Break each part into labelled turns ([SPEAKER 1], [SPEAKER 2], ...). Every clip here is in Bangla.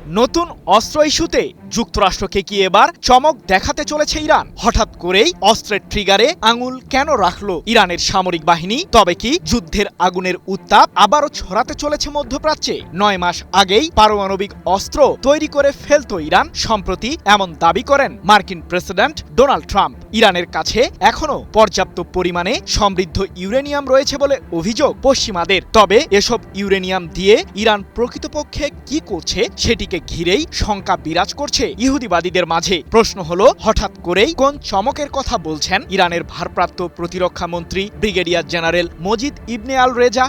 [SPEAKER 1] নতুন অস্ত্র ইস্যুতে যুক্তরাষ্ট্রকে কি এবার চমক দেখাতে চলেছে ইরান? হঠাৎ করেই অস্ত্রের ট্রিগারে আঙুল কেন রাখলো ইরানের সামরিক বাহিনী? তবে কি যুদ্ধের আগুনের উত্তাপ আবারও ছড়াতে চলেছে মধ্যপ্রাচ্যে? 9 মাস আগেই পারমাণবিক অস্ত্র তৈরি করে ফেলত ইরান। সম্প্রতি এমন দাবি করেন মার্কিন প্রেসিডেন্ট ডোনাল্ড ট্রাম্প। ইরানের কাছে এখনও পর্যাপ্ত পরিমাণে সমৃদ্ধ ইউরেনিয়াম রয়েছে বলে অভিযোগ পশ্চিমাদের। তবে এসব ইউরেনিয়াম দিয়ে ইরান প্রকৃতপক্ষে কি করছে সেটিকে ঘিরেই শঙ্কা বিরাজ করছে ইহুদিবাদীদের মাঝে। প্রশ্ন হলো, হঠাৎ করেই কোন চমকের কথা বলছেন ইরানের ভারপ্রাপ্ত প্রতিরক্ষা মন্ত্রী ব্রিগেডিয়ার জেনারেল মজিদ ইবনে আল রেজা?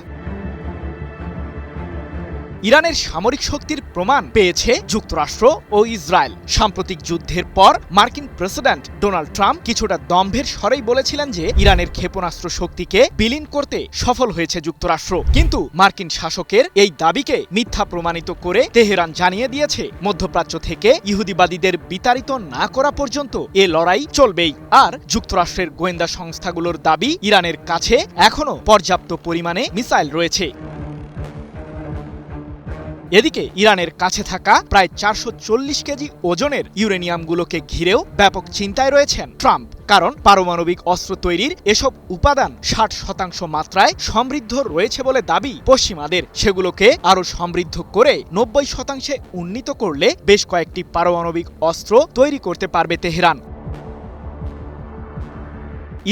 [SPEAKER 1] ইরানের সামরিক শক্তির প্রমাণ পেয়েছে যুক্তরাষ্ট্র ও ইসরায়েল। সাম্প্রতিক যুদ্ধের পর মার্কিন প্রেসিডেন্ট ডোনাল্ড ট্রাম্প কিছুটা দম্ভের স্বরেই বলেছিলেন যে ইরানের ক্ষেপণাস্ত্র শক্তিকে বিলীন করতে সফল হয়েছে যুক্তরাষ্ট্র। কিন্তু মার্কিন শাসকের এই দাবিকে মিথ্যা প্রমাণিত করে তেহরান জানিয়ে দিয়েছে, মধ্যপ্রাচ্য থেকে ইহুদিবাদীদের বিতাড়িত না করা পর্যন্ত এ লড়াই চলবেই। আর যুক্তরাষ্ট্রের গোয়েন্দা সংস্থাগুলোর দাবি, ইরানের কাছে এখনও পর্যাপ্ত পরিমাণে মিসাইল রয়েছে। এদিকে ইরানের কাছে থাকা প্রায় 440 কেজি ওজনের ইউরেনিয়ামগুলোকে ঘিরেও ব্যাপক চিন্তায় রয়েছেন ট্রাম্প। কারণ পারমাণবিক অস্ত্র তৈরির এসব উপাদান 60% মাত্রায় সমৃদ্ধ রয়েছে বলে দাবি পশ্চিমাদের। সেগুলোকে আরও সমৃদ্ধ করে 90% উন্নীত করলে বেশ কয়েকটি পারমাণবিক অস্ত্র তৈরি করতে পারবে তেহরান।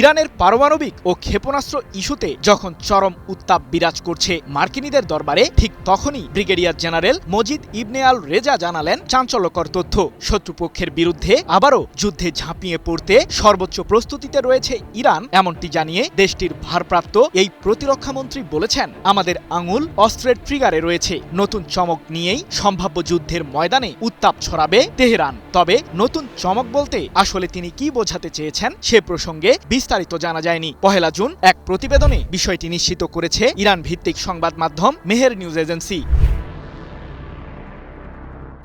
[SPEAKER 1] ইরানের পারমাণবিক ও ক্ষেপণাস্ত্র ইস্যুতে যখন চরম উত্তাপ বিরাজ করছে মার্কিনীদের দরবারে, ঠিক তখনই ব্রিগেডিয়ার জেনারেল মজিদ ইবনে আল রেজা জানালেন চাঞ্চল্যকর তথ্য। শত্রুপক্ষের বিরুদ্ধে আবারও যুদ্ধে ঝাঁপিয়ে পড়তে সর্বোচ্চ প্রস্তুতিতে রয়েছে ইরান। এমনটি জানিয়ে দেশটির ভারপ্রাপ্ত এই প্রতিরক্ষামন্ত্রী বলেছেন, আমাদের আঙুল অস্ত্রের ট্রিগারে রয়েছে। নতুন চমক নিয়েই সম্ভাব্য যুদ্ধের ময়দানে উত্তাপ ছড়াবে তেহরান। তবে নতুন চমক বলতে আসলে তিনি কি বোঝাতে চেয়েছেন সে প্রসঙ্গে বিস্তারিত জানা যায়নি। 1 জুন এক প্রতিবেদনে বিষয়টি নিশ্চিত করেছে ইরান ভিত্তিক সংবাদ মাধ্যম মেহের নিউজ এজেন্সি।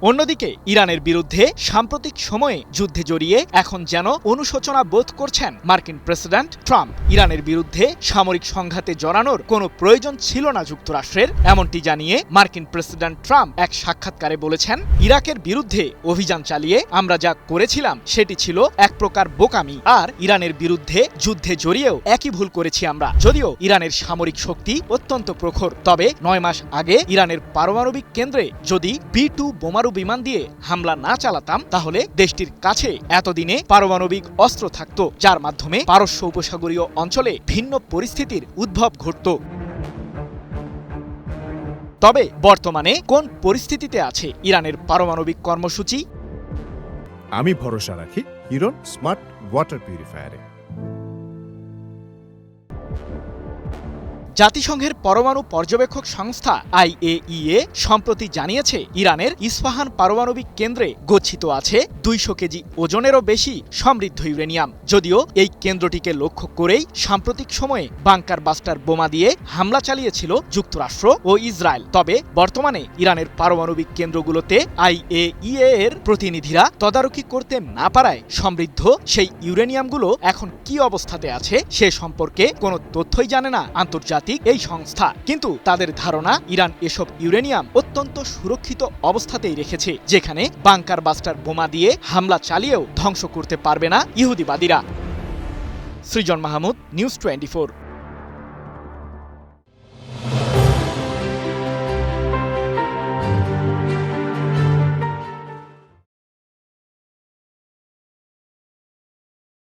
[SPEAKER 1] অন্যদিকে ইরানের বিরুদ্ধে সাম্প্রতিক সময়ে যুদ্ধে জড়িয়ে এখন যেন অনুশোচনা বোধ করছেন মার্কিন প্রেসিডেন্ট ট্রাম্প। ইরানের বিরুদ্ধে সামরিক সংঘাতে জড়ানোর কোনো প্রয়োজন ছিল না যুক্তরাষ্ট্রের, এমনটি জানিয়ে মার্কিন প্রেসিডেন্ট ট্রাম্প এক সাক্ষাৎকারে বলেছেন, ইরাকের বিরুদ্ধে অভিযান চালিয়ে আমরা যা করেছিলাম সেটি ছিল এক প্রকার বোকামি। আর ইরানের বিরুদ্ধে যুদ্ধে জড়িয়েও একই ভুল করেছি আমরা। যদিও ইরানের সামরিক শক্তি অত্যন্ত প্রখর, তবে 9 মাস আগে ইরানের পারমাণবিক কেন্দ্রে যদি B-2 বোমারু বিমান দিয়ে হামলা না চালাতাম, তাহলে দেশটির কাছে এতদিনে পারমাণবিক অস্ত্র থাকত, যার মাধ্যমে পারস্য উপসাগরীয় অঞ্চলে ভিন্ন পরিস্থিতির উদ্ভব ঘটত। তবে বর্তমানে কোন পরিস্থিতিতে আছে ইরানের পারমাণবিক কর্মসূচি?
[SPEAKER 2] আমি ভরসা রাখি হিরন স্মার্ট ওয়াটার পিউরিফায়ারে।
[SPEAKER 1] জাতিসংঘের পরমাণু পর্যবেক্ষক সংস্থা IAEA সম্প্রতি জানিয়েছে, ইরানের ইস্পাহান পারমাণবিক কেন্দ্রে গচ্ছিত আছে 200 কেজি ওজনেরও বেশি সমৃদ্ধ ইউরেনিয়াম। যদিও এই কেন্দ্রটিকে লক্ষ্য করেই সাম্প্রতিক সময়ে বাংকার বাস্টার বোমা দিয়ে হামলা চালিয়েছিল যুক্তরাষ্ট্র ও ইসরায়েল। তবে বর্তমানে ইরানের পারমাণবিক কেন্দ্রগুলোতে IAEA এর প্রতিনিধিরা তদারকি করতে না পারায় সমৃদ্ধ সেই ইউরেনিয়ামগুলো এখন কি অবস্থাতে আছে সে সম্পর্কে কোনো তথ্যই জানে না আন্তর্জাতিক এই সংস্থা। কিন্তু তাদের ধারণা, ইরান এসব ইউরেনিয়াম অত্যন্ত সুরক্ষিত অবস্থাতেই রেখেছে, যেখানে বাংকার বাস্টার বোমা দিয়ে হামলা চালিয়েও ধ্বংস করতে পারবে না ইহুদিবাদীরা। সৃজন মাহমুদ, নিউজ 24।